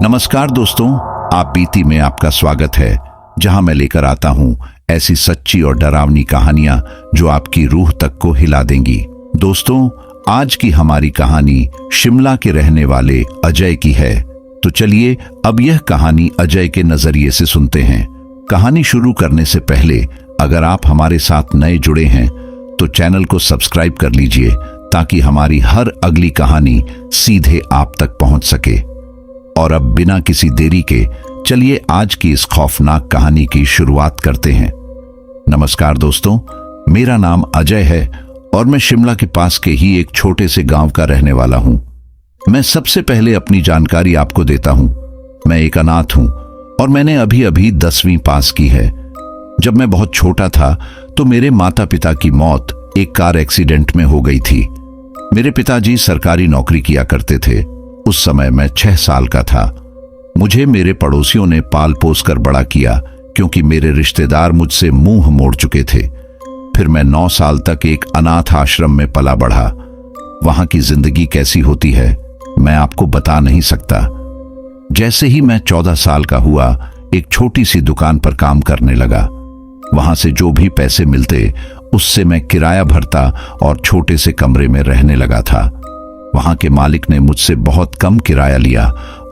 नमस्कार दोस्तों, आप बीती में आपका स्वागत है, जहां मैं लेकर आता हूं ऐसी सच्ची और डरावनी कहानियां जो आपकी रूह तक को हिला देंगी। दोस्तों, आज की हमारी कहानी शिमला के रहने वाले अजय की है। तो चलिए अब यह कहानी अजय के नजरिए से सुनते हैं। कहानी शुरू करने से पहले अगर आप हमारे साथ नए जुड़े हैं तो चैनल को सब्सक्राइब कर लीजिए ताकि हमारी हर अगली कहानी सीधे आप तक पहुंच सके। और अब बिना किसी देरी के चलिए आज की इस खौफनाक कहानी की शुरुआत करते हैं। नमस्कार दोस्तों, मेरा नाम अजय है और मैं शिमला के पास के ही एक छोटे से गांव का रहने वाला हूं। मैं सबसे पहले अपनी जानकारी आपको देता हूं। मैं एक अनाथ हूं और मैंने अभी अभी 10वीं पास की है। जब मैं बहुत छोटा था तो मेरे माता पिता की मौत एक कार एक्सीडेंट में हो गई थी। मेरे पिताजी सरकारी नौकरी किया करते थे। उस समय मैं 6 साल का था। मुझे मेरे पड़ोसियों ने पाल पोस कर बड़ा किया क्योंकि मेरे रिश्तेदार मुझसे मुंह मोड़ चुके थे। फिर मैं 9 साल तक एक अनाथ आश्रम में पला बढ़ा। वहां की जिंदगी कैसी होती है मैं आपको बता नहीं सकता। जैसे ही मैं 14 साल का हुआ, एक छोटी सी दुकान पर काम करने लगा। वहां से जो भी पैसे मिलते उससे मैं किराया भरता और छोटे से कमरे में रहने लगा था। वहां के मालिक ने मुझसे बहुत कम किराया लिया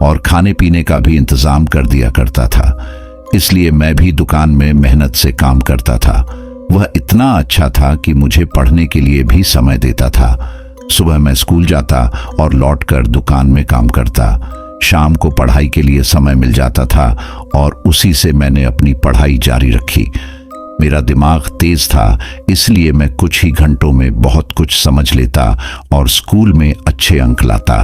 और खाने पीने का भी इंतजाम कर दिया करता था। इसलिए मैं भी दुकान में मेहनत से काम करता था। वह इतना अच्छा था कि मुझे पढ़ने के लिए भी समय देता था। सुबह मैं स्कूल जाता और लौटकर दुकान में काम करता। शाम को पढ़ाई के लिए समय मिल जाता था और उसी से मैंने अपनी पढ़ाई जारी रखी। मेरा दिमाग तेज था, इसलिए मैं कुछ ही घंटों में बहुत कुछ समझ लेता और स्कूल में अच्छे अंक लाता।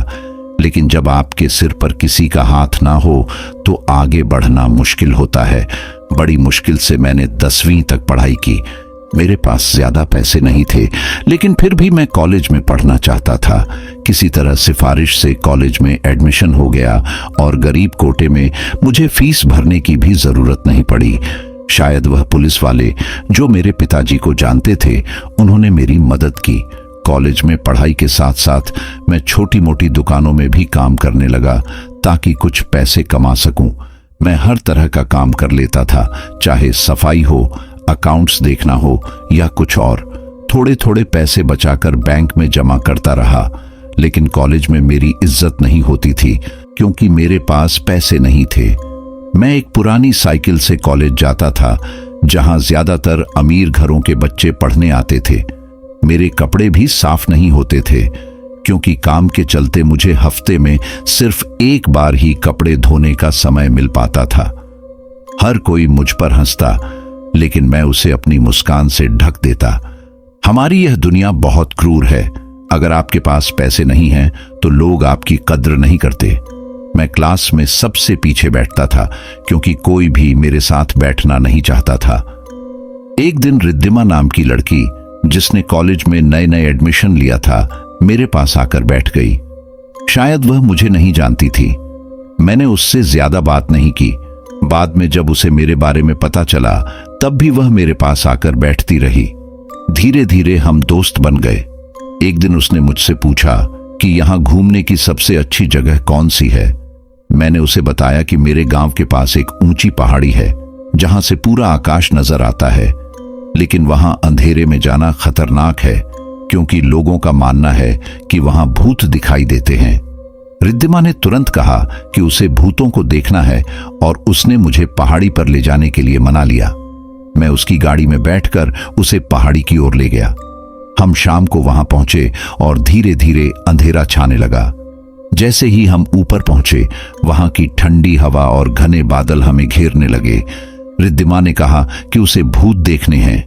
लेकिन जब आपके सिर पर किसी का हाथ ना हो तो आगे बढ़ना मुश्किल होता है। बड़ी मुश्किल से मैंने 10वीं तक पढ़ाई की। मेरे पास ज्यादा पैसे नहीं थे, लेकिन फिर भी मैं कॉलेज में पढ़ना चाहता था। किसी तरह सिफारिश से कॉलेज में एडमिशन हो गया और गरीब कोटे में मुझे फीस भरने की भी जरूरत नहीं पड़ी। शायद वह पुलिस वाले जो मेरे पिताजी को जानते थे, उन्होंने मेरी मदद की। कॉलेज में पढ़ाई के साथ साथ मैं छोटी मोटी दुकानों में भी काम करने लगा ताकि कुछ पैसे कमा सकूं। मैं हर तरह का काम कर लेता था, चाहे सफाई हो, अकाउंट्स देखना हो या कुछ और। थोड़े थोड़े पैसे बचाकर बैंक में जमा करता रहा। लेकिन कॉलेज में मेरी इज्जत नहीं होती थी क्योंकि मेरे पास पैसे नहीं थे। मैं एक पुरानी साइकिल से कॉलेज जाता था, जहां ज्यादातर अमीर घरों के बच्चे पढ़ने आते थे। मेरे कपड़े भी साफ नहीं होते थे क्योंकि काम के चलते मुझे हफ्ते में सिर्फ एक बार ही कपड़े धोने का समय मिल पाता था। हर कोई मुझ पर हंसता, लेकिन मैं उसे अपनी मुस्कान से ढक देता। हमारी यह दुनिया बहुत क्रूर है। अगर आपके पास पैसे नहीं हैं तो लोग आपकी कद्र नहीं करते। मैं क्लास में सबसे पीछे बैठता था क्योंकि कोई भी मेरे साथ बैठना नहीं चाहता था। एक दिन रिद्धिमा नाम की लड़की, जिसने कॉलेज में नए नए एडमिशन लिया था, मेरे पास आकर बैठ गई। शायद वह मुझे नहीं जानती थी। मैंने उससे ज्यादा बात नहीं की। बाद में जब उसे मेरे बारे में पता चला, तब भी वह मेरे पास आकर बैठती रही। धीरे धीरे हम दोस्त बन गए। एक दिन उसने मुझसे पूछा कि यहां घूमने की सबसे अच्छी जगह कौन सी है। मैंने उसे बताया कि मेरे गांव के पास एक ऊंची पहाड़ी है जहां से पूरा आकाश नजर आता है, लेकिन वहां अंधेरे में जाना खतरनाक है क्योंकि लोगों का मानना है कि वहां भूत दिखाई देते हैं। रिद्धिमा ने तुरंत कहा कि उसे भूतों को देखना है और उसने मुझे पहाड़ी पर ले जाने के लिए मना लिया। मैं उसकी गाड़ी में बैठकर उसे पहाड़ी की ओर ले गया। हम शाम को वहां पहुंचे और धीरे धीरे अंधेरा छाने लगा। जैसे ही हम ऊपर पहुंचे, वहां की ठंडी हवा और घने बादल हमें घेरने लगे। रिद्धिमा ने कहा कि उसे भूत देखने हैं।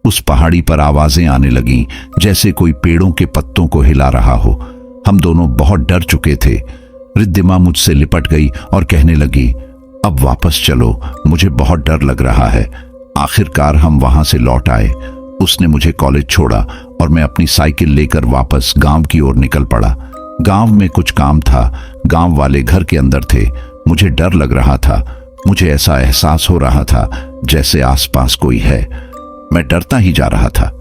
उस पहाड़ी पर आवाजें आने लगीं, जैसे कोई पेड़ों के पत्तों को हिला रहा हो। हम दोनों बहुत डर चुके थे। रिद्धिमा मुझसे लिपट गई और कहने लगी, अब वापस चलो, मुझे बहुत डर लग रहा है। आखिरकार हम वहां से लौट आए। उसने मुझे कॉलेज छोड़ा और मैं अपनी साइकिल लेकर वापस गांव की ओर निकल पड़ा। गांव में कुछ काम था। गांव वाले घर के अंदर थे। मुझे डर लग रहा था। मुझे ऐसा एहसास हो रहा था जैसे आसपास कोई है। मैं डरता ही जा रहा था।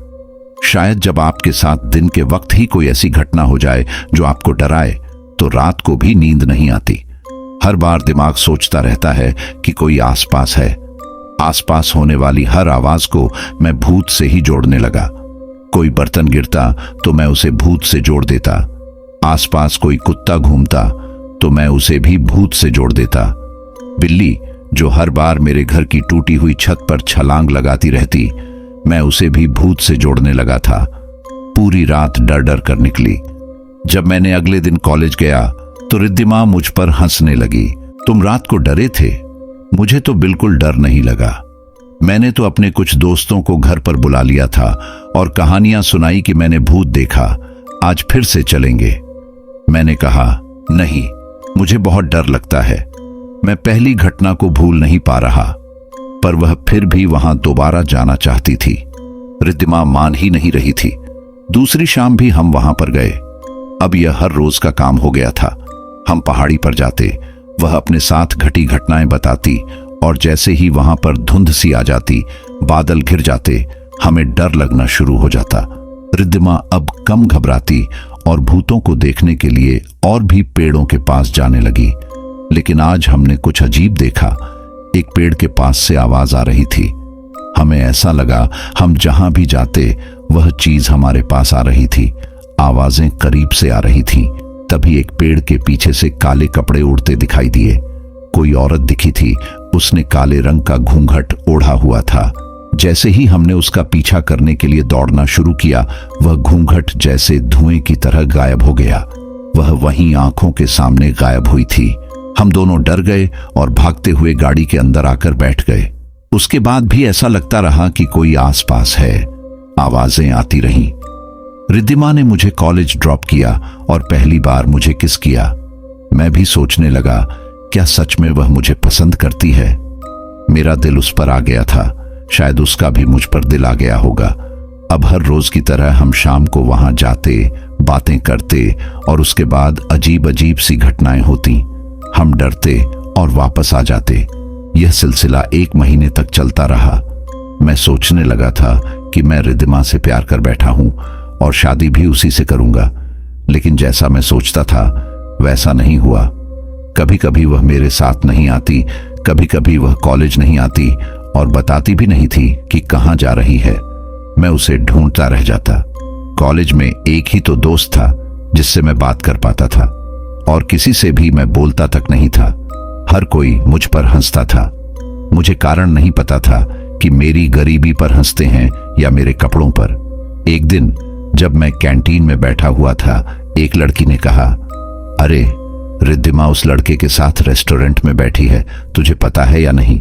शायद जब आपके साथ दिन के वक्त ही कोई ऐसी घटना हो जाए जो आपको डराए, तो रात को भी नींद नहीं आती। हर बार दिमाग सोचता रहता है कि कोई आसपास है। आसपास होने वाली हर आवाज को मैं भूत से ही जोड़ने लगा। कोई बर्तन गिरता तो मैं उसे भूत से जोड़ देता। आसपास कोई कुत्ता घूमता तो मैं उसे भी भूत से जोड़ देता। बिल्ली जो हर बार मेरे घर की टूटी हुई छत पर छलांग लगाती रहती, मैं उसे भी भूत से जोड़ने लगा था। पूरी रात डर डर कर निकली। जब मैंने अगले दिन कॉलेज गया तो रिद्धिमा मुझ पर हंसने लगी। तुम रात को डरे थे? मुझे तो बिल्कुल डर नहीं लगा। मैंने तो अपने कुछ दोस्तों को घर पर बुला लिया था और कहानियां सुनाई कि मैंने भूत देखा, आज फिर से चलेंगे। मैंने कहा, नहीं, मुझे बहुत डर लगता है। मैं पहली घटना को भूल नहीं पा रहा, पर वह फिर भी वहां दोबारा जाना चाहती थी। रिद्धिमा मान ही नहीं रही थी। दूसरी शाम भी हम वहां पर गए। अब यह हर रोज का काम हो गया था। हम पहाड़ी पर जाते, वह अपने साथ घटी घटनाएं बताती और जैसे ही वहां पर धुंध सी आ जाती, बादल घिर जाते, हमें डर लगना शुरू हो जाता। रिद्धिमा अब कम घबराती और भूतों को देखने के लिए और भी पेड़ों के पास जाने लगी। लेकिन आज हमने कुछ अजीब देखा। एक पेड़ के पास से आवाज आ रही थी। हमें ऐसा लगा हम जहां भी जाते वह चीज हमारे पास आ रही थी। आवाजें करीब से आ रही थी। तभी एक पेड़ के पीछे से काले कपड़े उड़ते दिखाई दिए। कोई औरत दिखी थी। उसने काले रंग का घूंघट ओढ़ा हुआ था। जैसे ही हमने उसका पीछा करने के लिए दौड़ना शुरू किया, वह घूंघट जैसे धुएं की तरह गायब हो गया। वह वहीं आंखों के सामने गायब हुई थी। हम दोनों डर गए और भागते हुए गाड़ी के अंदर आकर बैठ गए। उसके बाद भी ऐसा लगता रहा कि कोई आसपास है। आवाजें आती रहीं। रिद्धिमा ने मुझे कॉलेज ड्रॉप किया और पहली बार मुझे किस किया। मैं भी सोचने लगा, क्या सच में वह मुझे पसंद करती है? मेरा दिल उस पर आ गया था। शायद उसका भी मुझ पर दिल आ गया होगा। अब हर रोज की तरह हम शाम को वहां जाते, बातें करते और उसके बाद अजीब अजीब सी घटनाएं होती। हम डरते और वापस आ जाते। यह सिलसिला 1 महीने तक चलता रहा। मैं सोचने लगा था कि मैं रिद्धिमा से प्यार कर बैठा हूं और शादी भी उसी से करूंगा। लेकिन जैसा मैं सोचता था वैसा नहीं हुआ। कभी कभी वह मेरे साथ नहीं आती, कभी कभी वह कॉलेज नहीं आती और बताती भी नहीं थी कि कहां जा रही है। मैं उसे ढूंढता रह जाता। कॉलेज में एक ही तो दोस्त था जिससे मैं बात कर पाता था और किसी से भी मैं बोलता तक नहीं था। हर कोई मुझ पर हंसता था। मुझे कारण नहीं पता था कि मेरी गरीबी पर हंसते हैं या मेरे कपड़ों पर। एक दिन जब मैं कैंटीन में बैठा हुआ था, एक लड़की ने कहा, अरे रिद्धिमा उस लड़के के साथ रेस्टोरेंट में बैठी है, तुझे पता है या नहीं?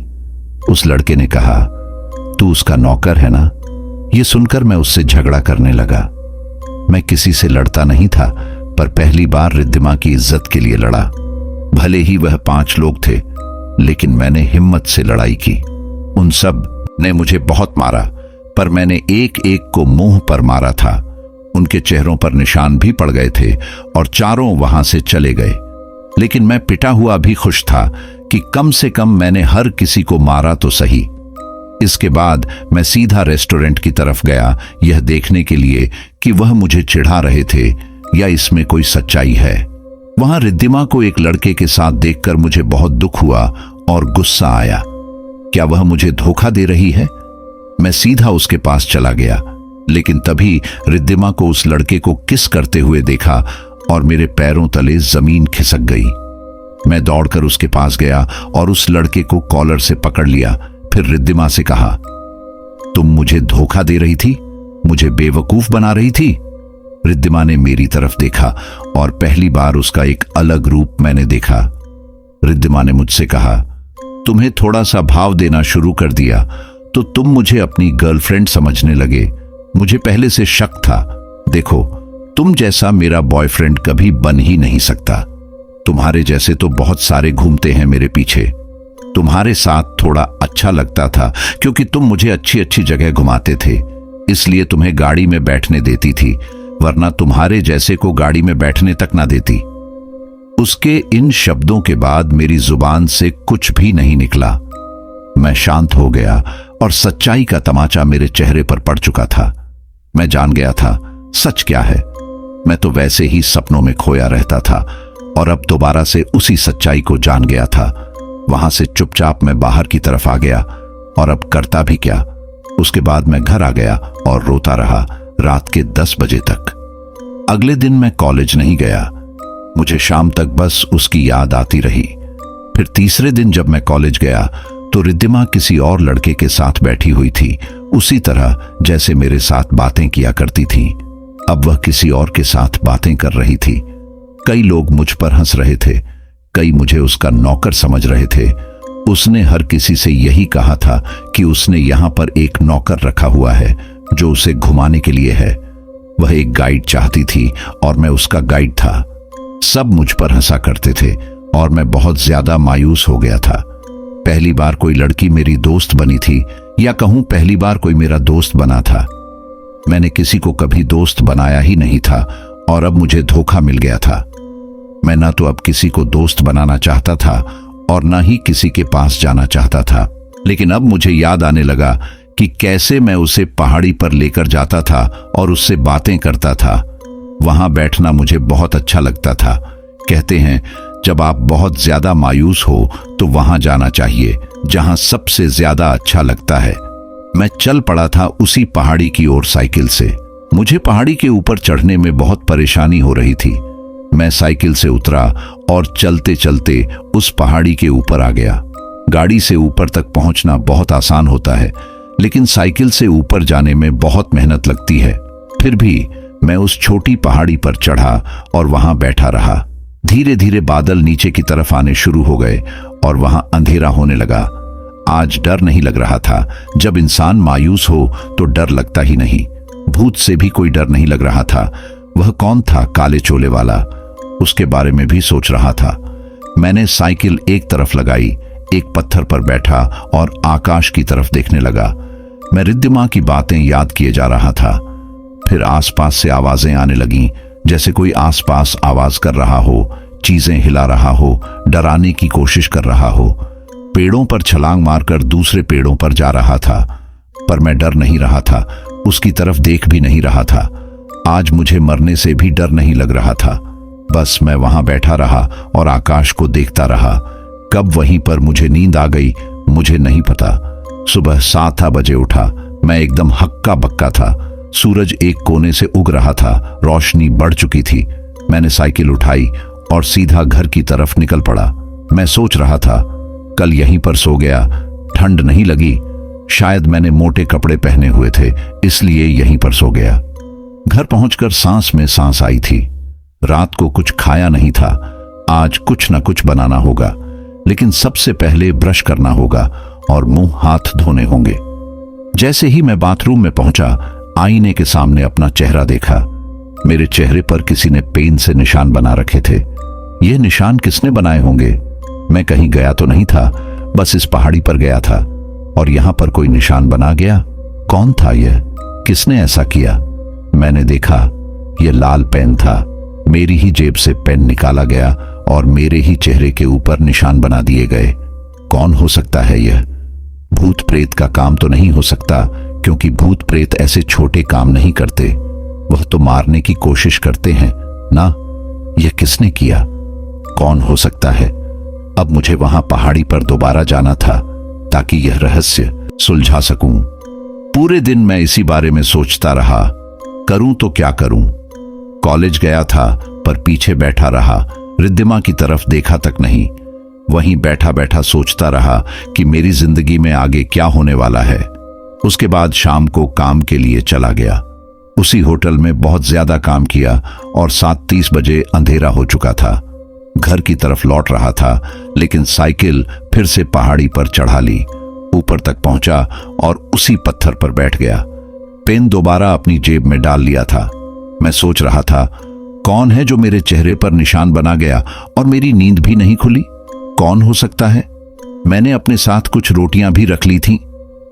उस लड़के ने कहा, तू उसका नौकर है ना? यह सुनकर मैं उससे झगड़ा करने लगा। मैं किसी से लड़ता नहीं था, पर पहली बार रिद्धिमा की इज्जत के लिए लड़ा। भले ही वह 5 लोग थे, लेकिन मैंने हिम्मत से लड़ाई की। उन सब ने मुझे बहुत मारा, पर मैंने एक एक को मुंह पर मारा था। उनके चेहरों पर निशान भी पड़ गए थे और चारों वहां से चले गए। लेकिन मैं पिटा हुआ भी खुश था कि कम से कम मैंने हर किसी को मारा तो सही। इसके बाद मैं सीधा रेस्टोरेंट की तरफ गया, यह देखने के लिए कि वह मुझे चिढ़ा रहे थे या इसमें कोई सच्चाई है। वहां रिद्धिमा को एक लड़के के साथ देखकर मुझे बहुत दुख हुआ और गुस्सा आया। क्या वह मुझे धोखा दे रही है? मैं सीधा उसके पास चला गया, लेकिन तभी रिद्धिमा को उस लड़के को किस करते हुए देखा और मेरे पैरों तले जमीन खिसक गई। मैं दौड़कर उसके पास गया और उस लड़के को कॉलर से पकड़ लिया। फिर रिद्धिमा से कहा, तुम मुझे धोखा दे रही थी, मुझे बेवकूफ बना रही थी। रिद्धिमा ने मेरी तरफ देखा और पहली बार उसका एक अलग रूप मैंने देखा। रिद्धिमा ने मुझसे कहा, तुम्हें थोड़ा सा भाव देना शुरू कर दिया तो तुम मुझे अपनी गर्लफ्रेंड समझने लगे। मुझे पहले से शक था। देखो, तुम जैसा मेरा बॉयफ्रेंड कभी बन ही नहीं सकता। तुम्हारे जैसे तो बहुत सारे घूमते हैं मेरे पीछे। तुम्हारे साथ थोड़ा अच्छा लगता था क्योंकि तुम मुझे अच्छी अच्छी जगह घुमाते थे, इसलिए तुम्हें गाड़ी में बैठने देती थी, वरना तुम्हारे जैसे को गाड़ी में बैठने तक ना देती। उसके इन शब्दों के बाद मेरी जुबान से कुछ भी नहीं निकला। मैं शांत हो गया और सच्चाई का तमाचा मेरे चेहरे पर पड़ चुका था। मैं जान गया था सच क्या है। मैं तो वैसे ही सपनों में खोया रहता था और अब दोबारा से उसी सच्चाई को जान गया था। वहां से चुपचाप मैं बाहर की तरफ आ गया और अब करता भी क्या। उसके बाद मैं घर आ गया और रोता रहा रात के 10 बजे तक। अगले दिन मैं कॉलेज नहीं गया। मुझे शाम तक बस उसकी याद आती रही। फिर तीसरे दिन जब मैं कॉलेज गया तो रिद्धिमा किसी और लड़के के साथ बैठी हुई थी, उसी तरह जैसे मेरे साथ बातें किया करती थी। अब वह किसी और के साथ बातें कर रही थी। कई लोग मुझ पर हंस रहे थे, कई मुझे उसका नौकर समझ रहे थे। उसने हर किसी से यही कहा था कि उसने यहां पर एक नौकर रखा हुआ है जो उसे घुमाने के लिए है। वह एक गाइड चाहती थी और मैं उसका गाइड था। सब मुझ पर हंसा करते थे और मैं बहुत ज्यादा मायूस हो गया था। पहली बार कोई लड़की मेरी दोस्त बनी थी, या कहूं पहली बार कोई मेरा दोस्त बना था। मैंने किसी को कभी दोस्त बनाया ही नहीं था और अब मुझे धोखा मिल गया था। मैं ना तो अब किसी को दोस्त बनाना चाहता था और ना ही किसी के पास जाना चाहता था। लेकिन अब मुझे याद आने लगा कि कैसे मैं उसे पहाड़ी पर लेकर जाता था और उससे बातें करता था। वहां बैठना मुझे बहुत अच्छा लगता था। कहते हैं जब आप बहुत ज्यादा मायूस हो तो वहां जाना चाहिए जहां सबसे ज्यादा अच्छा लगता है। मैं चल पड़ा था उसी पहाड़ी की ओर साइकिल से। मुझे पहाड़ी के ऊपर चढ़ने में बहुत परेशानी हो रही थी। मैं साइकिल से उतरा और चलते चलते उस पहाड़ी के ऊपर आ गया। गाड़ी से ऊपर तक पहुंचना बहुत आसान होता है, लेकिन साइकिल से ऊपर जाने में बहुत मेहनत लगती है। फिर भी मैं उस छोटी पहाड़ी पर चढ़ा और वहां बैठा रहा। धीरे धीरे बादल नीचे की तरफ आने शुरू हो गए और वहां अंधेरा होने लगा। आज डर नहीं लग रहा था। जब इंसान मायूस हो तो डर लगता ही नहीं। भूत से भी कोई डर नहीं लग रहा था। वह कौन था काले चोले वाला, उसके बारे में भी सोच रहा था। मैंने साइकिल एक तरफ लगाई, एक पत्थर पर बैठा और आकाश की तरफ देखने लगा। मैं रिद्धिमा की बातें याद किए जा रहा था। फिर आसपास से आवाजें आने लगीं, जैसे कोई आसपास आवाज कर रहा हो, चीजें हिला रहा हो, डराने की कोशिश कर रहा हो। पेड़ों पर छलांग मारकर दूसरे पेड़ों पर जा रहा था, पर मैं डर नहीं रहा था, उसकी तरफ देख भी नहीं रहा था। आज मुझे मरने से भी डर नहीं लग रहा था। बस मैं वहां बैठा रहा और आकाश को देखता रहा। कब वहीं पर मुझे नींद आ गई मुझे नहीं पता। सुबह 7 बजे उठा। मैं एकदम हक्का बक्का था। सूरज एक कोने से उग रहा था, रोशनी बढ़ चुकी थी। मैंने साइकिल उठाई और सीधा घर की तरफ निकल पड़ा। मैं सोच रहा था कल यहीं पर सो गया, ठंड नहीं लगी। शायद मैंने मोटे कपड़े पहने हुए थे, इसलिए यहीं पर सो गया। घर पहुंचकर सांस में सांस आई थी। रात को कुछ खाया नहीं था। आज कुछ न कुछ बनाना होगा, लेकिन सबसे पहले ब्रश करना होगा और मुंह हाथ धोने होंगे। जैसे ही मैं बाथरूम में पहुंचा, आईने के सामने अपना चेहरा देखा। मेरे चेहरे पर किसी ने पेन से निशान बना रखे थे। ये निशान किसने बनाए होंगे? मैं कहीं गया तो नहीं था, बस इस पहाड़ी पर गया था और यहां पर कोई निशान बना गया। कौन था यह? किसने ऐसा किया? मैंने देखा यह लाल पेन था। मेरी ही जेब से पेन निकाला गया और मेरे ही चेहरे के ऊपर निशान बना दिए गए। कौन हो सकता है यह? भूत प्रेत का काम तो नहीं हो सकता, क्योंकि भूत प्रेत ऐसे छोटे काम नहीं करते। वह तो मारने की कोशिश करते हैं ना। यह किसने किया? कौन हो सकता है? अब मुझे वहां पहाड़ी पर दोबारा जाना था ताकि यह रहस्य सुलझा सकूं। पूरे दिन मैं इसी बारे में सोचता रहा, करूं तो क्या करूं। कॉलेज गया था पर पीछे बैठा रहा, रिद्धिमा की तरफ देखा तक नहीं। वहीं बैठा बैठा सोचता रहा कि मेरी जिंदगी में आगे क्या होने वाला है। उसके बाद शाम को काम के लिए चला गया। उसी होटल में बहुत ज्यादा काम किया और 7:30 बजे अंधेरा हो चुका था। घर की तरफ लौट रहा था, लेकिन साइकिल फिर से पहाड़ी पर चढ़ा ली। ऊपर तक पहुंचा और उसी पत्थर पर बैठ गया। पेन दोबारा अपनी जेब में डाल लिया था। मैं सोच रहा था कौन है जो मेरे चेहरे पर निशान बना गया और मेरी नींद भी नहीं खुली। कौन हो सकता है? मैंने अपने साथ कुछ रोटियां भी रख ली थीं।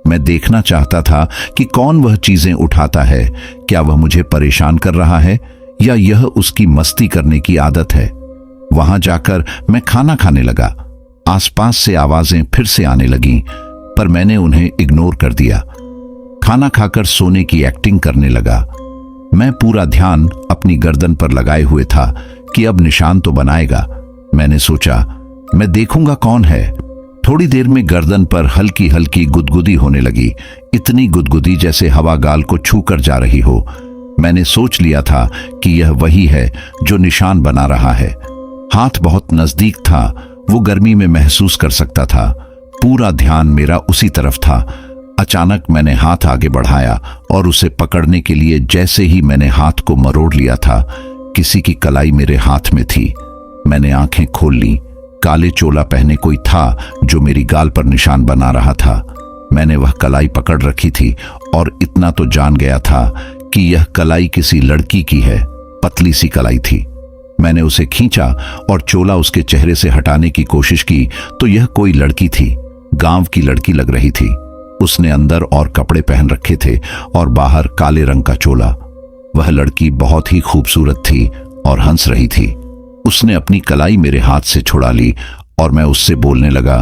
मैं देखना चाहता था कि कौन वह चीजें उठाता है। क्या वह मुझे परेशान कर रहा है या यह उसकी मस्ती करने की आदत है? वहां जाकर मैं खाना खाने लगा। आसपास से आवाजें फिर से आने लगीं, पर मैंने उन्हें इग्नोर कर दिया। खाना खाकर सोने की एक्टिंग करने लगा। मैं पूरा ध्यान अपनी गर्दन पर लगाए हुए था कि अब निशान तो बनाएगा। मैंने सोचा मैं देखूंगा कौन है। थोड़ी देर में गर्दन पर हल्की हल्की गुदगुदी होने लगी, इतनी गुदगुदी जैसे हवा गाल को छू कर जा रही हो। मैंने सोच लिया था कि यह वही है जो निशान बना रहा है। हाथ बहुत नजदीक था, वो गर्मी में महसूस कर सकता था। पूरा ध्यान मेरा उसी तरफ था। अचानक मैंने हाथ आगे बढ़ाया और उसे पकड़ने के लिए जैसे ही मैंने हाथ को मरोड़ लिया था, किसी की कलाई मेरे हाथ में थी। मैंने आंखें खोल ली। काले चोला पहने कोई था जो मेरी गाल पर निशान बना रहा था। मैंने वह कलाई पकड़ रखी थी और इतना तो जान गया था कि यह कलाई किसी लड़की की है। पतली सी कलाई थी। मैंने उसे खींचा और चोला उसके चेहरे से हटाने की कोशिश की तो यह कोई लड़की थी। गांव की लड़की लग रही थी। उसने अंदर और कपड़े पहन रखे थे और बाहर काले रंग का चोला। वह लड़की बहुत ही खूबसूरत थी और हंस रही थी। उसने अपनी कलाई मेरे हाथ से छुड़ा ली और मैं उससे बोलने लगा,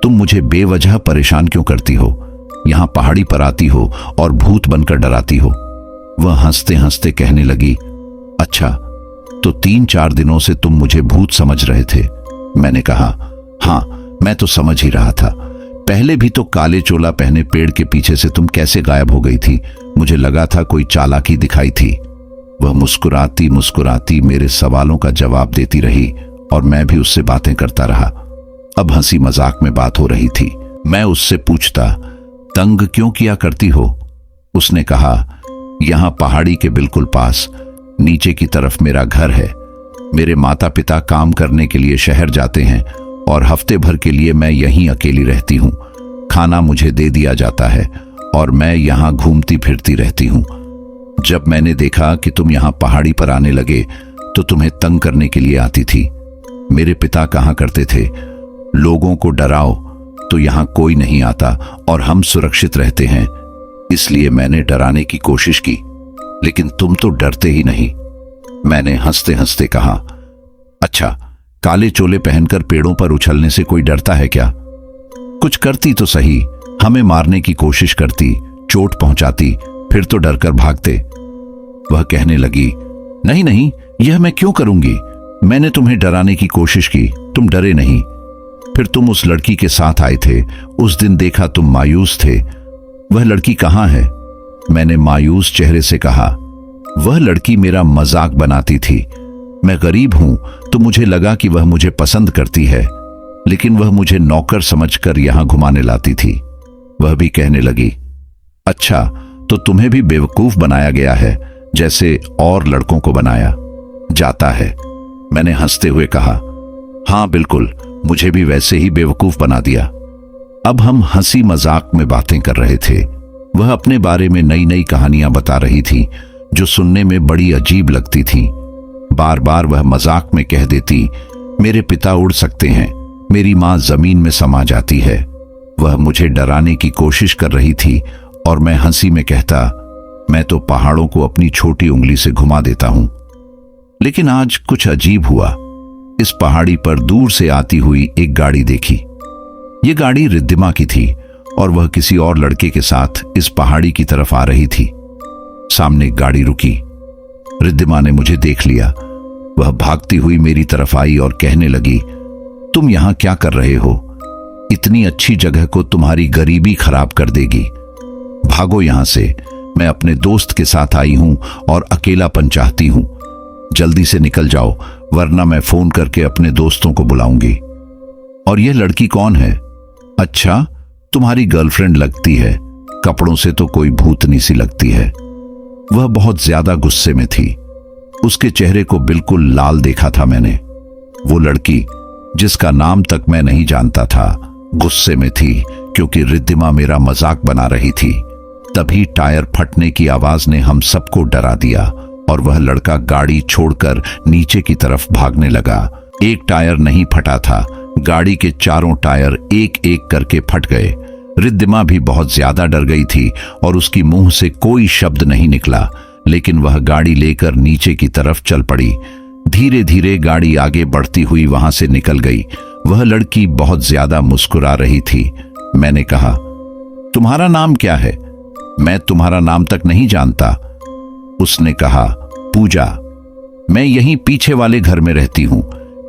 तुम मुझे बेवजह परेशान क्यों करती हो? यहां पहाड़ी पर आती हो और भूत बनकर डराती हो। वह हंसते हंसते कहने लगी, अच्छा तो 3-4 दिनों से तुम मुझे भूत समझ रहे थे? मैंने कहा, हां, मैं तो समझ ही रहा था। पहले भी तो काले चोला पहने पेड़ के पीछे से तुम कैसे गायब हो गई थी? मुझे लगा था कोई चालाकी दिखाई थी। वह मुस्कुराती मुस्कुराती मेरे सवालों का जवाब देती रही और मैं भी उससे बातें करता रहा। अब हंसी मजाक में बात हो रही थी। मैं उससे पूछता, तंग क्यों किया करती हो? उसने कहा, यहां पहाड़ी के बिल्कुल पास नीचे की तरफ मेरा घर है। मेरे माता पिता काम करने के लिए शहर जाते हैं और हफ्ते भर के लिए मैं यहीं अकेली रहती हूँ। खाना मुझे दे दिया जाता है और मैं यहाँ घूमती फिरती रहती हूँ। जब मैंने देखा कि तुम यहाँ पहाड़ी पर आने लगे तो तुम्हें तंग करने के लिए आती थी। मेरे पिता कहा करते थे, लोगों को डराओ तो यहाँ कोई नहीं आता और हम सुरक्षित रहते हैं। इसलिए मैंने डराने की कोशिश की, लेकिन तुम तो डरते ही नहीं। मैंने हंसते हंसते कहा, अच्छा, काले चोले पहनकर पेड़ों पर उछलने से कोई डरता है क्या? कुछ करती तो सही, हमें मारने की कोशिश करती, चोट पहुंचाती, फिर तो डरकर भागते। वह कहने लगी, नहीं नहीं, यह मैं क्यों करूंगी? मैंने तुम्हें डराने की कोशिश की, तुम डरे नहीं। फिर तुम उस लड़की के साथ आए थे, उस दिन देखा तुम मायूस थे। वह लड़की कहाँ है? मैंने मायूस चेहरे से कहा, वह लड़की मेरा मजाक बनाती थी। मैं गरीब हूं तो मुझे लगा कि वह मुझे पसंद करती है, लेकिन वह मुझे नौकर समझकर यहां घुमाने लाती थी। वह भी कहने लगी, अच्छा तो तुम्हें भी बेवकूफ बनाया गया है जैसे और लड़कों को बनाया जाता है। मैंने हंसते हुए कहा, हां बिल्कुल, मुझे भी वैसे ही बेवकूफ बना दिया। अब हम हंसी मजाक में बातें कर रहे थे। वह अपने बारे में नई नई कहानियां बता रही थी जो सुनने में बड़ी अजीब लगती थी। बार बार वह मजाक में कह देती, मेरे पिता उड़ सकते हैं, मेरी मां जमीन में समा जाती है। वह मुझे डराने की कोशिश कर रही थी और मैं हंसी में कहता, मैं तो पहाड़ों को अपनी छोटी उंगली से घुमा देता हूं। लेकिन आज कुछ अजीब हुआ। इस पहाड़ी पर दूर से आती हुई एक गाड़ी देखी। यह गाड़ी रिद्धिमा की थी और वह किसी और लड़के के साथ इस पहाड़ी की तरफ आ रही थी। सामने गाड़ी रुकी। रिद्धिमा ने मुझे देख लिया। वह भागती हुई मेरी तरफ आई और कहने लगी, तुम यहां क्या कर रहे हो? इतनी अच्छी जगह को तुम्हारी गरीबी खराब कर देगी। भागो यहां से, मैं अपने दोस्त के साथ आई हूं और अकेलापन चाहती हूं। जल्दी से निकल जाओ, वरना मैं फोन करके अपने दोस्तों को बुलाऊंगी। और यह लड़की कौन है? अच्छा, तुम्हारी गर्लफ्रेंड लगती है। कपड़ों से तो कोई भूतनी सी लगती है। वह बहुत ज्यादा गुस्से में थी। उसके चेहरे को बिल्कुल लाल देखा था मैंने। वो लड़की, जिसका नाम तक मैं नहीं जानता था, गुस्से में थी क्योंकि रिद्धिमा मेरा मजाक बना रही थी। तभी टायर फटने की आवाज ने हम सबको डरा दिया और वह लड़का गाड़ी छोड़कर नीचे की तरफ भागने लगा। एक टायर नहीं फटा था, गाड़ी के चारों टायर एक एक करके फट गए। रिद्धिमा भी बहुत ज्यादा डर गई थी और उसकी मुंह से कोई शब्द नहीं निकला, लेकिन वह गाड़ी लेकर नीचे की तरफ चल पड़ी। धीरे धीरे गाड़ी आगे बढ़ती हुई वहां से निकल गई। वह लड़की बहुत ज्यादा मुस्कुरा रही थी। मैंने कहा, तुम्हारा नाम क्या है? मैं तुम्हारा नाम तक नहीं जानता। उसने कहा, पूजा। मैं यहीं पीछे वाले घर में रहती हूँ,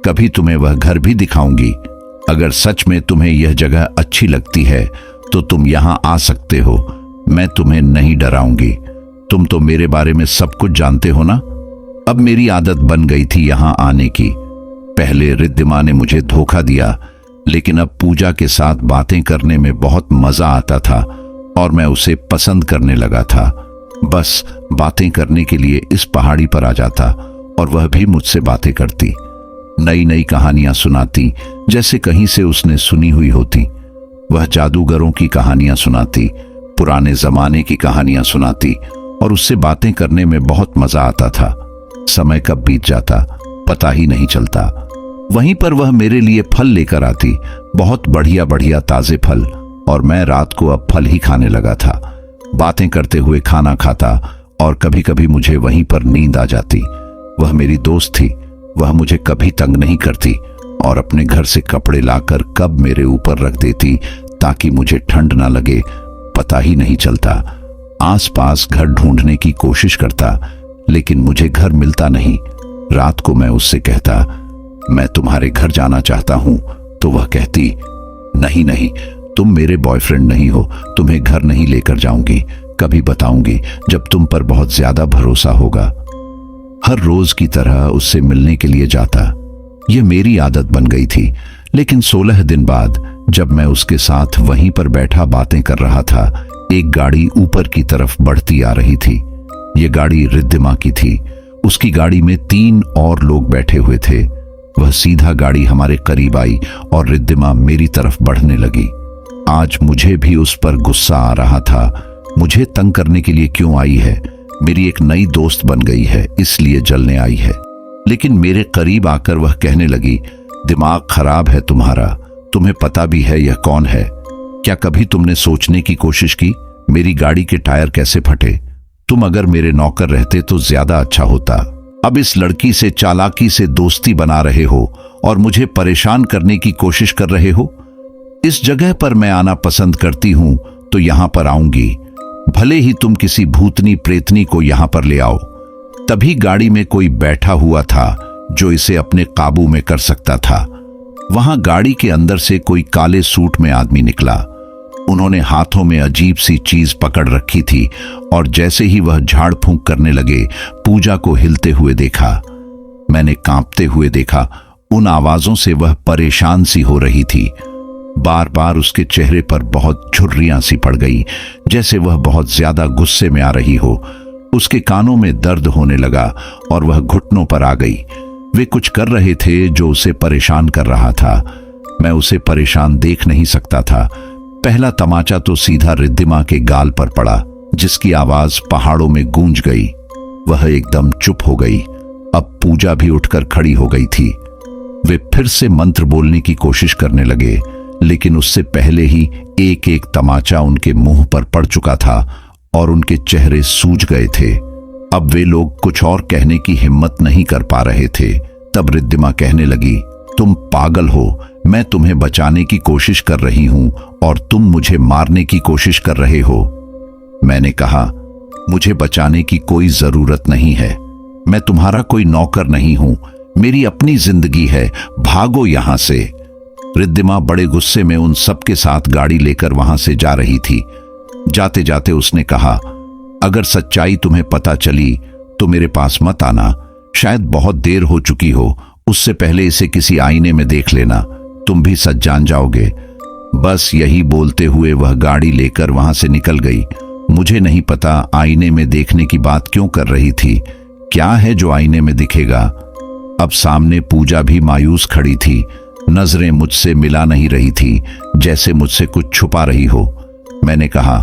कभी तुम्हें वह घर भी दिखाऊंगी। अगर सच में तुम्हें यह जगह अच्छी लगती है तो तुम यहाँ आ सकते हो, मैं तुम्हें नहीं डराऊंगी। तुम तो मेरे बारे में सब कुछ जानते हो ना। अब मेरी आदत बन गई थी यहाँ आने की। पहले रिद्धिमा ने मुझे धोखा दिया, लेकिन अब पूजा के साथ बातें करने में बहुत मजा आता था और मैं उसे पसंद करने लगा था। बस बातें करने के लिए इस पहाड़ी पर आ जाता और वह भी मुझसे बातें करती, नई नई कहानियां सुनाती जैसे कहीं से उसने सुनी हुई होती। वह जादूगरों की कहानियां सुनाती, पुराने जमाने की कहानियां सुनाती और उससे बातें करने में बहुत मजा आता था। समय कब बीत जाता पता ही नहीं चलता। वहीं पर वह मेरे लिए फल लेकर आती, बहुत बढ़िया बढ़िया ताजे फल, और मैं रात को अब फल ही खाने लगा था। बातें करते हुए खाना खाता और कभी कभी मुझे वहीं पर नींद आ जाती। वह मेरी दोस्त थी, वह मुझे कभी तंग नहीं करती और अपने घर से कपड़े लाकर कब मेरे ऊपर रख देती ताकि मुझे ठंड ना लगे, पता ही नहीं चलता। आसपास घर ढूंढने की कोशिश करता, लेकिन मुझे घर मिलता नहीं। रात को मैं उससे कहता, मैं तुम्हारे घर जाना चाहता हूं, तो वह कहती, नहीं नहीं, तुम मेरे बॉयफ्रेंड नहीं हो, तुम्हें घर नहीं लेकर जाऊंगी, कभी बताऊंगी जब तुम पर बहुत ज्यादा भरोसा होगा। हर रोज की तरह उससे मिलने के लिए जाता। यह मेरी आदत बन गई थी। लेकिन 16 दिन बाद जब मैं उसके साथ वहीं पर बैठा बातें कर रहा था, एक गाड़ी ऊपर की तरफ बढ़ती आ रही थी। यह गाड़ी रिद्धिमा की थी। उसकी गाड़ी में 3 और लोग बैठे हुए थे। वह सीधा गाड़ी हमारे करीब आई और रिद्धिमा मेरी तरफ बढ़ने लगी। आज मुझे भी उस पर गुस्सा आ रहा था। मुझे तंग करने के लिए क्यों आई है? मेरी एक नई दोस्त बन गई है, इसलिए जलने आई है। लेकिन मेरे करीब आकर वह कहने लगी, दिमाग खराब है तुम्हारा, तुम्हें पता भी है यह कौन है? क्या कभी तुमने सोचने की कोशिश की मेरी गाड़ी के टायर कैसे फटे? तुम अगर मेरे नौकर रहते तो ज्यादा अच्छा होता। अब इस लड़की से चालाकी से दोस्ती बना रहे हो और मुझे परेशान करने की कोशिश कर रहे हो। इस जगह पर मैं आना पसंद करती हूं तो यहां पर आऊंगी, भले ही तुम किसी भूतनी प्रेतनी को यहां पर ले आओ। तभी गाड़ी में कोई बैठा हुआ था जो इसे अपने काबू में कर सकता था। वहां गाड़ी के अंदर से कोई काले सूट में आदमी निकला। उन्होंने हाथों में अजीब सी चीज पकड़ रखी थी और जैसे ही वह झाड़ फूंक करने लगे, पूजा को हिलते हुए देखा। मैंने कांपते हुए देखा। उन आवाजों से वह परेशान सी हो रही थी। बार बार उसके चेहरे पर बहुत झुर्रियां सी पड़ गई, जैसे वह बहुत ज्यादा गुस्से में आ रही हो। उसके कानों में दर्द होने लगा और वह घुटनों पर आ गई। वे कुछ कर रहे थे जो उसे परेशान कर रहा था। मैं उसे परेशान देख नहीं सकता था। पहला तमाचा तो सीधा रिद्धिमा के गाल पर पड़ा, जिसकी आवाज पहाड़ों में गूंज गई। वह एकदम चुप हो गई। अब पूजा भी उठकर खड़ी हो गई थी। वे फिर से मंत्र बोलने की कोशिश करने लगे, लेकिन उससे पहले ही एक एक तमाचा उनके मुंह पर पड़ चुका था और उनके चेहरे सूज गए थे। अब वे लोग कुछ और कहने की हिम्मत नहीं कर पा रहे थे। तब रिद्धिमा कहने लगी, तुम पागल हो, मैं तुम्हें बचाने की कोशिश कर रही हूं और तुम मुझे मारने की कोशिश कर रहे हो। मैंने कहा, मुझे बचाने की कोई जरूरत नहीं है, मैं तुम्हारा कोई नौकर नहीं हूं, मेरी अपनी जिंदगी है, भागो यहां से। रिद्धिमा बड़े गुस्से में उन सबके साथ गाड़ी लेकर वहां से जा रही थी। जाते जाते उसने कहा, अगर सच्चाई तुम्हें पता चली तो मेरे पास मत आना, शायद बहुत देर हो चुकी हो, उससे पहले इसे किसी आईने में देख लेना, तुम भी सच जान जाओगे। बस यही बोलते हुए वह गाड़ी लेकर वहां से निकल गई। मुझे नहीं पता आईने में देखने की बात क्यों कर रही थी। क्या है जो आईने में दिखेगा? अब सामने पूजा भी मायूस खड़ी थी। नजरें मुझसे मिला नहीं रही थी, जैसे मुझसे कुछ छुपा रही हो। मैंने कहा,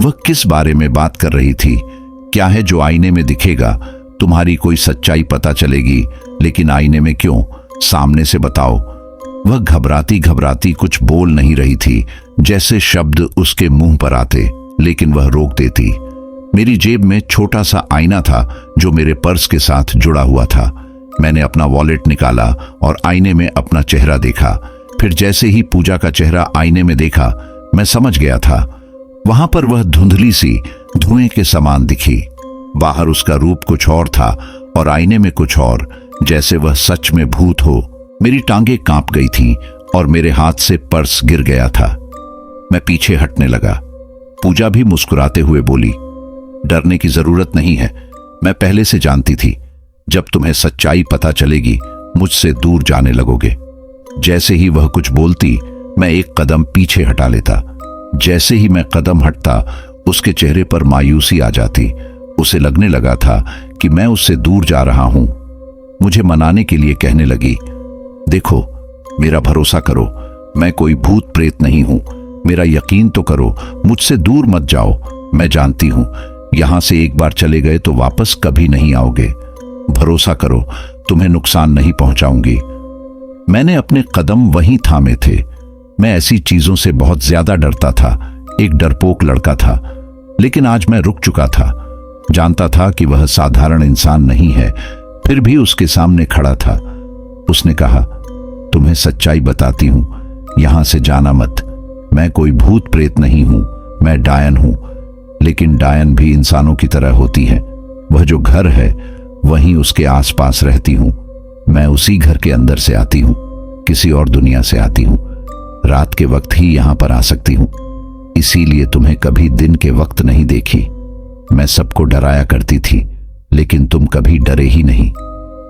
वह किस बारे में बात कर रही थी? क्या है जो आईने में दिखेगा? तुम्हारी कोई सच्चाई पता चलेगी, लेकिन आईने में क्यों? सामने से बताओ। वह घबराती घबराती कुछ बोल नहीं रही थी, जैसे शब्द उसके मुंह पर आते, लेकिन वह रोक देती। मेरी जेब में छोटा सा आईना था जो मेरे पर्स के साथ जुड़ा हुआ था। मैंने अपना वॉलेट निकाला और आईने में अपना चेहरा देखा। फिर जैसे ही पूजा का चेहरा आईने में देखा, मैं समझ गया था। वहां पर वह धुंधली सी धुएं के समान दिखी। बाहर उसका रूप कुछ और था और आईने में कुछ और, जैसे वह सच में भूत हो। मेरी टांगें कांप गई थीं और मेरे हाथ से पर्स गिर गया था। मैं पीछे हटने लगा। पूजा भी मुस्कुराते हुए बोली, डरने की जरूरत नहीं है, मैं पहले से जानती थी जब तुम्हें सच्चाई पता चलेगी मुझसे दूर जाने लगोगे। जैसे ही वह कुछ बोलती मैं एक कदम पीछे हटा लेता। जैसे ही मैं कदम हटता उसके चेहरे पर मायूसी आ जाती। उसे लगने लगा था कि मैं उससे दूर जा रहा हूं। मुझे मनाने के लिए कहने लगी, देखो मेरा भरोसा करो, मैं कोई भूत प्रेत नहीं हूं, मेरा यकीन तो करो, मुझसे दूर मत जाओ। मैं जानती हूं यहां से एक बार चले गए तो वापस कभी नहीं आओगे। भरोसा करो, तुम्हें नुकसान नहीं पहुंचाऊंगी। मैंने अपने कदम वहीं थामे थे। मैं ऐसी चीजों से बहुत ज्यादा डरता था, एक डरपोक लड़का था। लेकिन आज मैं रुक चुका था। जानता था कि वह साधारण इंसान नहीं है, फिर भी उसके सामने खड़ा था। उसने कहा, तुम्हें सच्चाई बताती हूं, यहां से जाना मत। मैं कोई भूत प्रेत नहीं हूं, मैं डायन हूं। लेकिन डायन भी इंसानों की तरह होती है। वह जो घर है वहीं उसके आसपास रहती हूं। मैं उसी घर के अंदर से आती हूं, किसी और दुनिया से आती हूं। रात के वक्त ही यहां पर आ सकती हूं, इसीलिए तुम्हें कभी दिन के वक्त नहीं देखी। मैं सबको डराया करती थी, लेकिन तुम कभी डरे ही नहीं।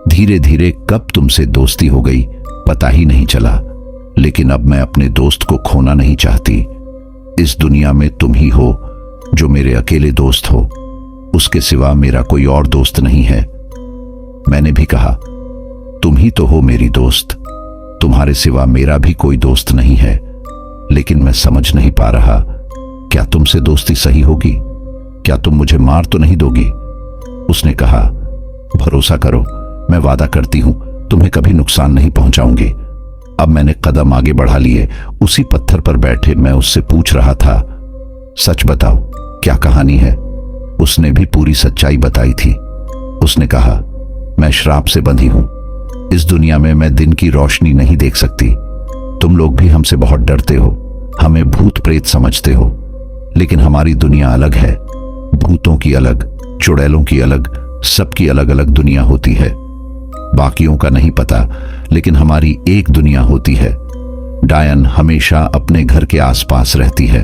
धीरे धीरे कब तुमसे दोस्ती हो गई पता ही नहीं चला। लेकिन अब मैं अपने दोस्त को खोना नहीं चाहती। इस दुनिया में तुम ही हो जो मेरे अकेले दोस्त हो, उसके सिवा मेरा कोई और दोस्त नहीं है। मैंने भी कहा, तुम ही तो हो मेरी दोस्त, तुम्हारे सिवा मेरा भी कोई दोस्त नहीं है। लेकिन मैं समझ नहीं पा रहा, क्या तुमसे दोस्ती सही होगी? क्या तुम मुझे मार तो नहीं दोगी? उसने कहा, भरोसा करो, मैं वादा करती हूं तुम्हें कभी नुकसान नहीं पहुंचाऊंगी। अब मैंने कदम आगे बढ़ा लिए। उसी पत्थर पर बैठे मैं उससे पूछ रहा था, सच बताओ क्या कहानी है? उसने भी पूरी सच्चाई बताई थी। उसने कहा, मैं श्राप से बंधी हूं। इस दुनिया में मैं दिन की रोशनी नहीं देख सकती। तुम लोग भी हमसे बहुत डरते हो, हमें भूत प्रेत समझते हो, लेकिन हमारी दुनिया अलग है। भूतों की अलग, चुड़ैलों की अलग, सबकी अलग अलग दुनिया होती है। बाकियों का नहीं पता, लेकिन हमारी एक दुनिया होती है। डायन हमेशा अपने घर के आसपास रहती है।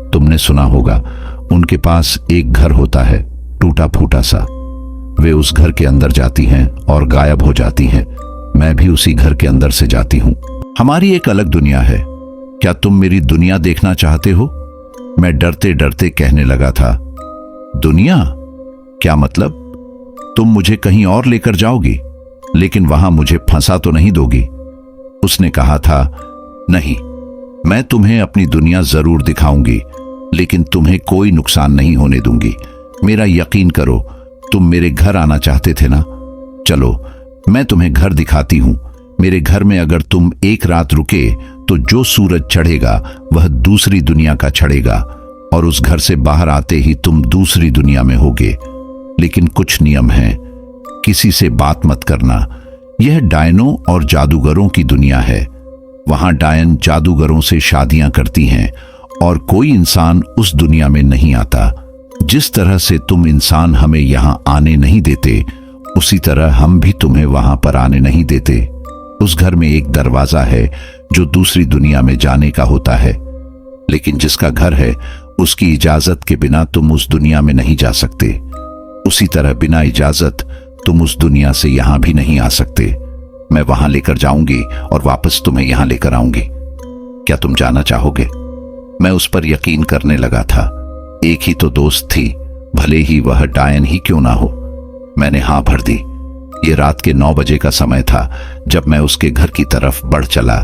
तुमने सुना होगा, उनके पास एक घर होता है, टूटा फूटा सा। वे उस घर के अंदर जाती हैं और गायब हो जाती हैं। मैं भी उसी घर के अंदर से जाती हूं। हमारी एक अलग दुनिया है। क्या तुम मेरी दुनिया देखना चाहते हो? मैं डरते डरते कहने लगा था। दुनिया? क्या मतलब? तुम मुझे कहीं और लेकर जाओगी, लेकिन वहां मुझे फंसा तो नहीं दोगी? उसने कहा था, नहीं, मैं तुम्हें अपनी दुनिया जरूर दिखाऊंगी, लेकिन तुम्हें कोई नुकसान नहीं होने दूंगी। मेरा यकीन करो, तुम मेरे घर आना चाहते थे ना? चलो मैं तुम्हें घर दिखाती हूं। मेरे घर में अगर तुम एक रात रुके तो जो सूरज चढ़ेगा वह दूसरी दुनिया का चढ़ेगा, और उस घर से बाहर आते ही तुम दूसरी दुनिया में होगे। लेकिन कुछ नियम हैं, किसी से बात मत करना। यह डायनों और जादूगरों की दुनिया है। वहां डायन जादूगरों से शादियां करती हैं और कोई इंसान उस दुनिया में नहीं आता। जिस तरह से तुम इंसान हमें यहां आने नहीं देते, उसी तरह हम भी तुम्हें वहां पर आने नहीं देते। उस घर में एक दरवाजा है जो दूसरी दुनिया में जाने का होता है, लेकिन जिसका घर है उसकी इजाजत के बिना तुम उस दुनिया में नहीं जा सकते। उसी तरह बिना इजाजत तुम उस दुनिया से यहां भी नहीं आ सकते। मैं वहां लेकर जाऊंगी और वापस तुम्हें यहां लेकर आऊंगी। क्या तुम जाना चाहोगे? मैं उस पर यकीन करने लगा था। एक ही तो दोस्त थी, भले ही वह डायन ही क्यों ना हो। मैंने हां भर दी। ये रात के 9 बजे का समय था जब मैं उसके घर की तरफ बढ़ चला।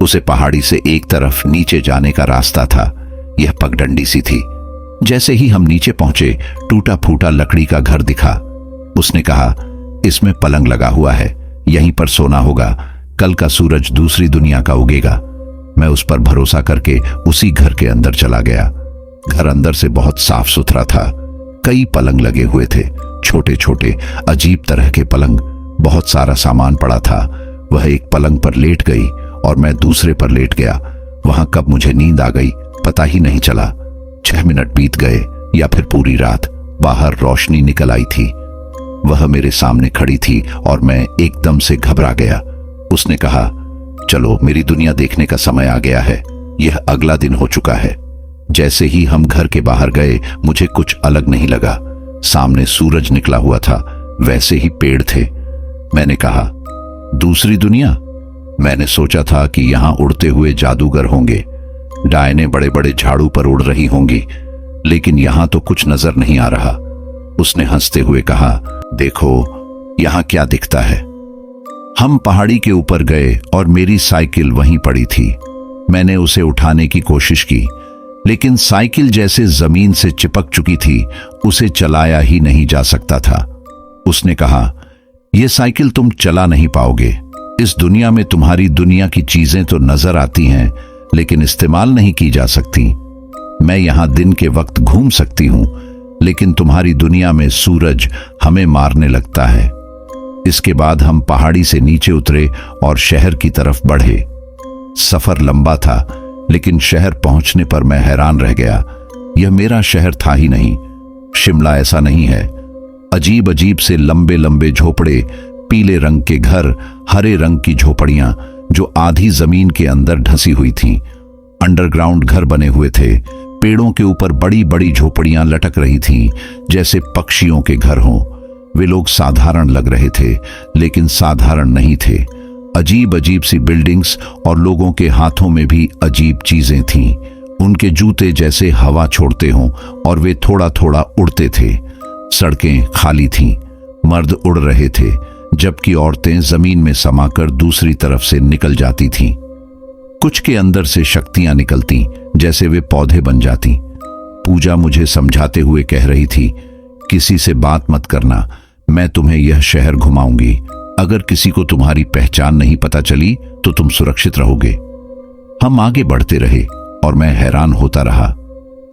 उसे पहाड़ी से एक तरफ नीचे जाने का रास्ता था। यह पगडंडी सी थी। जैसे ही हम नीचे पहुंचे, टूटा फूटा लकड़ी का घर दिखा। उसने कहा, इसमें पलंग लगा हुआ है, यहीं पर सोना होगा। कल का सूरज दूसरी दुनिया का उगेगा। मैं उस पर भरोसा करके उसी घर के अंदर चला गया। घर अंदर से बहुत साफ सुथरा था। कई पलंग लगे हुए थे, छोटे छोटे अजीब तरह के पलंग। बहुत सारा सामान पड़ा था। वह एक पलंग पर लेट गई और मैं दूसरे पर लेट गया। वहां कब मुझे नींद आ गई पता ही नहीं चला। 6 मिनट बीत गए या फिर पूरी रात। बाहर रोशनी निकल आई थी। वह मेरे सामने खड़ी थी और मैं एकदम से घबरा गया। उसने कहा, चलो मेरी दुनिया देखने का समय आ गया है। यह अगला दिन हो चुका है। जैसे ही हम घर के बाहर गए मुझे कुछ अलग नहीं लगा। सामने सूरज निकला हुआ था, वैसे ही पेड़ थे। मैंने कहा, दूसरी दुनिया? मैंने सोचा था कि यहां उड़ते हुए जादूगर होंगे, डायने बड़े बड़े झाड़ू पर उड़ रही होंगी, लेकिन यहां तो कुछ नजर नहीं आ रहा। उसने हंसते हुए कहा, देखो यहां क्या दिखता है। हम पहाड़ी के ऊपर गए और मेरी साइकिल वहीं पड़ी थी। मैंने उसे उठाने की कोशिश की, लेकिन साइकिल जैसे जमीन से चिपक चुकी थी, उसे चलाया ही नहीं जा सकता था। उसने कहा, यह साइकिल तुम चला नहीं पाओगे। इस दुनिया में तुम्हारी दुनिया की चीजें तो नजर आती हैं, लेकिन इस्तेमाल नहीं की जा सकती। मैं यहां दिन के वक्त घूम सकती हूं, लेकिन तुम्हारी दुनिया में सूरज हमें मारने लगता है। इसके बाद हम पहाड़ी से नीचे उतरे और शहर की तरफ बढ़े। सफर लंबा था, लेकिन शहर पहुंचने पर मैं हैरान रह गया। यह मेरा शहर था ही नहीं। शिमला ऐसा नहीं है। अजीब अजीब से लंबे लंबे झोपड़े, पीले रंग के घर, हरे रंग की झोपड़ियां जो आधी जमीन के अंदर ढसी हुई थीं। अंडरग्राउंड घर बने हुए थे। पेड़ों के ऊपर बड़ी बड़ी झोपड़ियां लटक रही थीं, जैसे पक्षियों के घर हों। वे लोग साधारण लग रहे थे, लेकिन साधारण नहीं थे। अजीब अजीब सी बिल्डिंग्स और लोगों के हाथों में भी अजीब चीजें थीं। उनके जूते जैसे हवा छोड़ते हों और वे थोड़ा थोड़ा उड़ते थे। सड़कें खाली थीं, मर्द उड़ रहे थे, जबकि औरतें जमीन में समाकर दूसरी तरफ से निकल जाती थीं। कुछ के अंदर से शक्तियां निकलती, जैसे वे पौधे बन जाती। पूजा मुझे समझाते हुए कह रही थी, किसी से बात मत करना, मैं तुम्हें यह शहर घुमाऊंगी। अगर किसी को तुम्हारी पहचान नहीं पता चली तो तुम सुरक्षित रहोगे। हम आगे बढ़ते रहे और मैं हैरान होता रहा।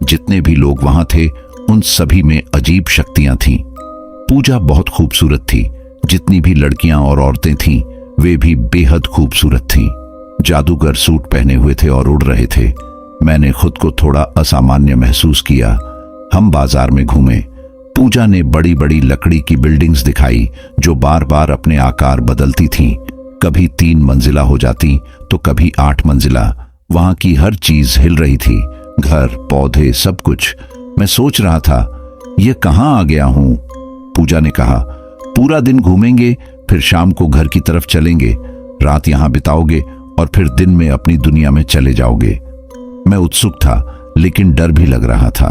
जितने भी लोग वहां थे, उन सभी में अजीब शक्तियां थीं। पूजा बहुत खूबसूरत थी। जितनी भी लड़कियां और औरतें थीं, वे भी बेहद खूबसूरत थीं। जादूगर सूट पहने हुए थे और उड़ रहे थे। मैंने खुद को थोड़ा असामान्य महसूस किया। हम बाजार में घूमे। पूजा ने बड़ी बड़ी लकड़ी की बिल्डिंग्स दिखाई, जो बार बार अपने आकार बदलती थीं। कभी 3 मंजिला हो जाती तो कभी 8 मंजिला। वहां की हर चीज हिल रही थी, घर, पौधे, सब कुछ। मैं सोच रहा था, यह कहां आ गया हूं। पूजा ने कहा, पूरा दिन घूमेंगे, फिर शाम को घर की तरफ चलेंगे। रात यहां बिताओगे और फिर दिन में अपनी दुनिया में चले जाओगे। मैं उत्सुक था, लेकिन डर भी लग रहा था।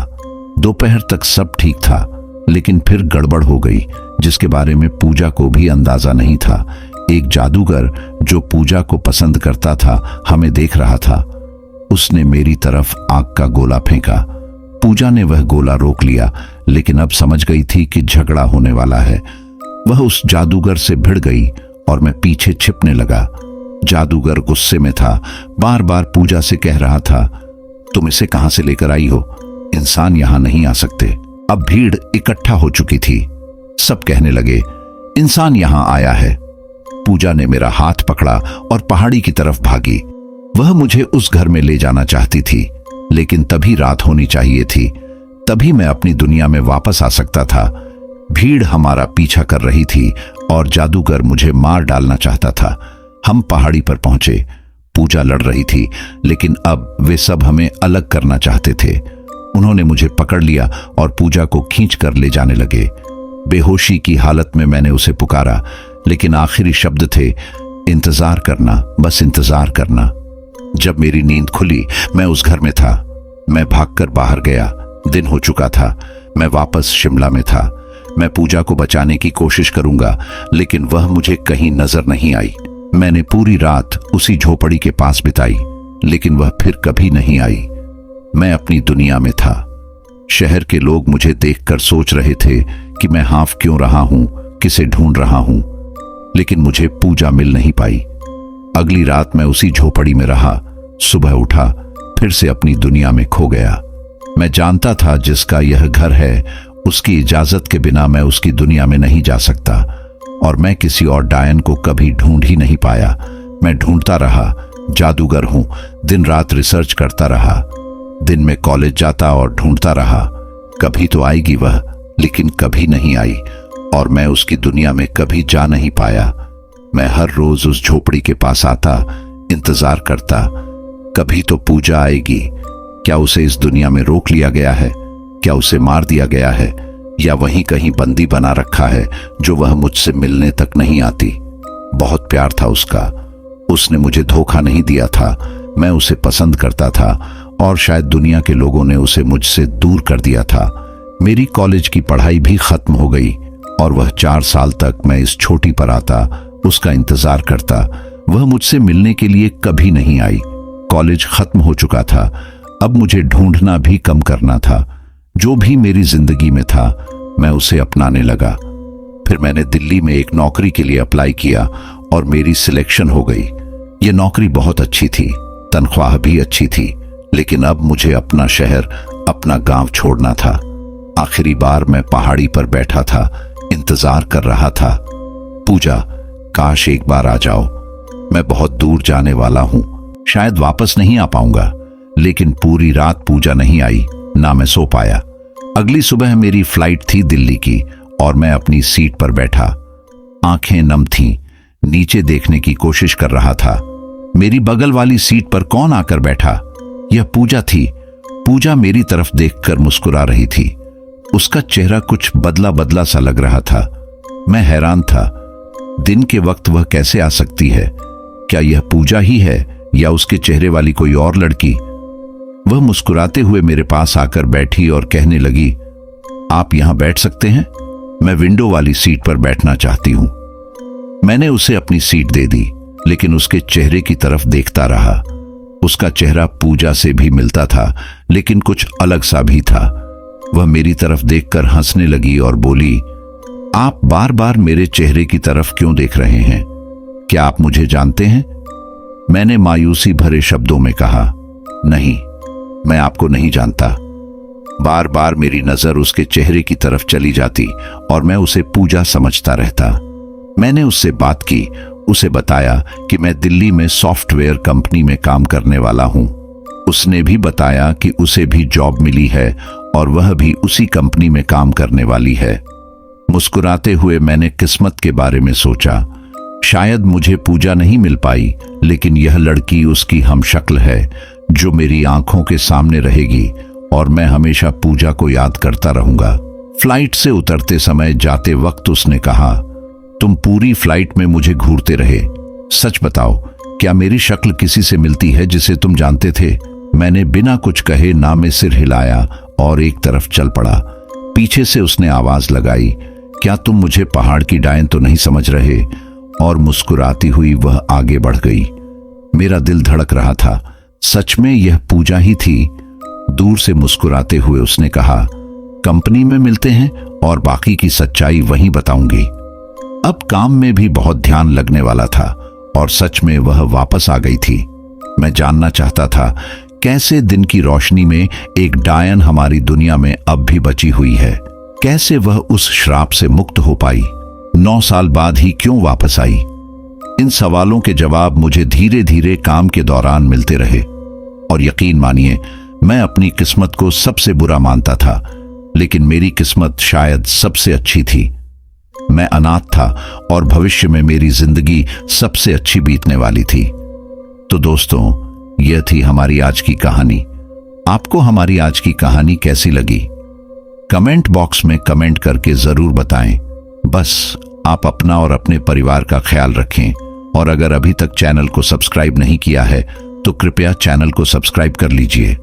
दोपहर तक सब ठीक था, लेकिन फिर गड़बड़ हो गई, जिसके बारे में पूजा को भी अंदाजा नहीं था। एक जादूगर जो पूजा को पसंद करता था, हमें देख रहा था। उसने मेरी तरफ आग का गोला फेंका। पूजा ने वह गोला रोक लिया, लेकिन अब समझ गई थी कि झगड़ा होने वाला है। वह उस जादूगर से भिड़ गई और मैं पीछे छिपने लगा। जादूगर गुस्से में था, बार बार पूजा से कह रहा था, तुम इसे कहां से लेकर आई हो? इंसान यहां नहीं आ सकते। अब भीड़ इकट्ठा हो चुकी थी। सब कहने लगे, इंसान यहां आया है। पूजा ने मेरा हाथ पकड़ा और पहाड़ी की तरफ भागी। वह मुझे उस घर में ले जाना चाहती थी, लेकिन तभी रात होनी चाहिए थी। तभी मैं अपनी दुनिया में वापस आ सकता था। भीड़ हमारा पीछा कर रही थी और जादूगर मुझे मार डालना चाहता था। हम पहाड़ी पर पहुंचे। पूजा लड़ रही थी, लेकिन अब वे सब हमें अलग करना चाहते थे। उन्होंने मुझे पकड़ लिया और पूजा को खींच कर ले जाने लगे। बेहोशी की हालत में मैंने उसे पुकारा, लेकिन आखिरी शब्द थे, इंतजार करना, बस इंतजार करना। जब मेरी नींद खुली, मैं उस घर में था। मैं भागकर बाहर गया। दिन हो चुका था। मैं वापस शिमला में था। मैं पूजा को बचाने की कोशिश करूंगा, लेकिन वह मुझे कहीं नजर नहीं आई। मैंने पूरी रात उसी झोपड़ी के पास बिताई, लेकिन वह फिर कभी नहीं आई। मैं अपनी दुनिया में था। शहर के लोग मुझे देखकर सोच रहे थे कि मैं हाफ क्यों रहा हूं, किसे ढूंढ रहा हूं, लेकिन मुझे पूजा मिल नहीं पाई। अगली रात मैं उसी झोपड़ी में रहा। सुबह उठा, फिर से अपनी दुनिया में खो गया। मैं जानता था जिसका यह घर है, उसकी इजाजत के बिना मैं उसकी दुनिया में नहीं जा सकता, और मैं किसी और डायन को कभी ढूंढ ही नहीं पाया। मैं ढूंढता रहा। जादूगर हूं, दिन रात रिसर्च करता रहा। दिन में कॉलेज जाता और ढूंढता रहा, कभी तो आएगी वह, लेकिन कभी नहीं आई। और मैं उसकी दुनिया में कभी जा नहीं पाया। मैं हर रोज उस झोपड़ी के पास आता, इंतजार करता, कभी तो पूजा आएगी। क्या उसे इस दुनिया में रोक लिया गया है? क्या उसे मार दिया गया है? या वहीं कहीं बंदी बना रखा है जो वह मुझसे मिलने तक नहीं आती? बहुत प्यार था उसका, उसने मुझे धोखा नहीं दिया था। मैं उसे पसंद करता था और शायद दुनिया के लोगों ने उसे मुझसे दूर कर दिया था। मेरी कॉलेज की पढ़ाई भी खत्म हो गई और वह 4 साल तक मैं इस छोटी पर आता, उसका इंतजार करता। वह मुझसे मिलने के लिए कभी नहीं आई। कॉलेज खत्म हो चुका था, अब मुझे ढूंढना भी कम करना था। जो भी मेरी जिंदगी में था मैं उसे अपनाने लगा। फिर मैंने दिल्ली में एक नौकरी के लिए अप्लाई किया और मेरी सिलेक्शन हो गई। ये नौकरी बहुत अच्छी थी, तनख्वाह भी अच्छी थी, लेकिन अब मुझे अपना शहर, अपना गांव छोड़ना था। आखिरी बार मैं पहाड़ी पर बैठा था, इंतजार कर रहा था। पूजा, काश एक बार आ जाओ। मैं बहुत दूर जाने वाला हूं, शायद वापस नहीं आ पाऊंगा। लेकिन पूरी रात पूजा नहीं आई, ना मैं सो पाया। अगली सुबह मेरी फ्लाइट थी दिल्ली की और मैं अपनी सीट पर बैठा, आंखें नम थीं, नीचे देखने की कोशिश कर रहा था। मेरी बगल वाली सीट पर कौन आकर बैठा? यह पूजा थी। पूजा मेरी तरफ देखकर मुस्कुरा रही थी। उसका चेहरा कुछ बदला बदला सा लग रहा था। मैं हैरान था, दिन के वक्त वह कैसे आ सकती है? क्या यह पूजा ही है या उसके चेहरे वाली कोई और लड़की? वह मुस्कुराते हुए मेरे पास आकर बैठी और कहने लगी, आप यहां बैठ सकते हैं, मैं विंडो वाली सीट पर बैठना चाहती हूं। मैंने उसे अपनी सीट दे दी, लेकिन उसके चेहरे की तरफ देखता रहा। उसका चेहरा पूजा से भी मिलता था, लेकिन कुछ अलग सा भी था। वह मेरी तरफ देखकर हंसने लगी और बोली, आप बार बार मेरे चेहरे की तरफ क्यों देख रहे हैं? क्या आप मुझे जानते हैं? मैंने मायूसी भरे शब्दों में कहा, नहीं, मैं आपको नहीं जानता। बार बार मेरी नजर उसके चेहरे की तरफ चली जाती और मैं उसे पूजा समझता रहता। मैंने उससे बात की, उसे बताया कि मैं दिल्ली में सॉफ्टवेयर कंपनी में काम करने वाला हूं। उसने भी बताया कि उसे भी जॉब मिली है और वह भी उसी कंपनी में काम करने वाली है। मुस्कुराते हुए मैंने किस्मत के बारे में सोचा। शायद मुझे पूजा नहीं मिल पाई, लेकिन यह लड़की उसकी हमशक्ल है जो मेरी आंखों के सामने रहेगी और मैं हमेशा पूजा को याद करता रहूंगा। फ्लाइट से उतरते समय जाते वक्त उसने कहा, तुम पूरी फ्लाइट में मुझे घूरते रहे। सच बताओ, क्या मेरी शक्ल किसी से मिलती है जिसे तुम जानते थे? मैंने बिना कुछ कहे ना में सिर हिलाया और एक तरफ चल पड़ा। पीछे से उसने आवाज लगाई, क्या तुम मुझे पहाड़ की डायन तो नहीं समझ रहे? और मुस्कुराती हुई वह आगे बढ़ गई। मेरा दिल धड़क रहा था, सच में यह पूजा ही थी। दूर से मुस्कुराते हुए उसने कहा, कंपनी में मिलते हैं और बाकी की सच्चाई वहीं बताऊंगी। अब काम में भी बहुत ध्यान लगने वाला था और सच में वह वापस आ गई थी। मैं जानना चाहता था कैसे दिन की रोशनी में एक डायन हमारी दुनिया में अब भी बची हुई है। कैसे वह उस श्राप से मुक्त हो पाई? 9 साल बाद ही क्यों वापस आई? इन सवालों के जवाब मुझे धीरे धीरे काम के दौरान मिलते रहे। और यकीन मानिए, मैं अपनी किस्मत को सबसे बुरा मानता था, लेकिन मेरी किस्मत शायद सबसे अच्छी थी। मैं अनाथ था और भविष्य में मेरी जिंदगी सबसे अच्छी बीतने वाली थी। तो दोस्तों, यह थी हमारी आज की कहानी। आपको हमारी आज की कहानी कैसी लगी? कमेंट बॉक्स में कमेंट करके जरूर बताएं। बस आप अपना और अपने परिवार का ख्याल रखें और अगर अभी तक चैनल को सब्सक्राइब नहीं किया है तो कृपया चैनल को सब्सक्राइब कर लीजिए।